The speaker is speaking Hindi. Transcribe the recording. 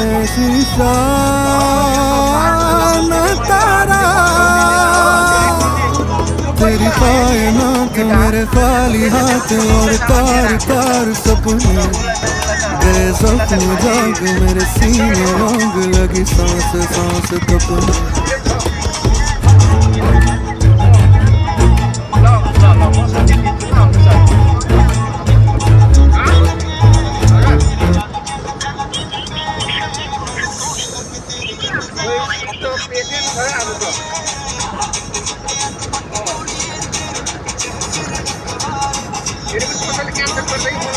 मैं शीशा मैं तारा तेरी कायनात मेरे खाली हाथ और तार तार सपने गए जख्म जाग मेरे सीने आग लगी सांस सांस कपने कैंसिल कर देंगे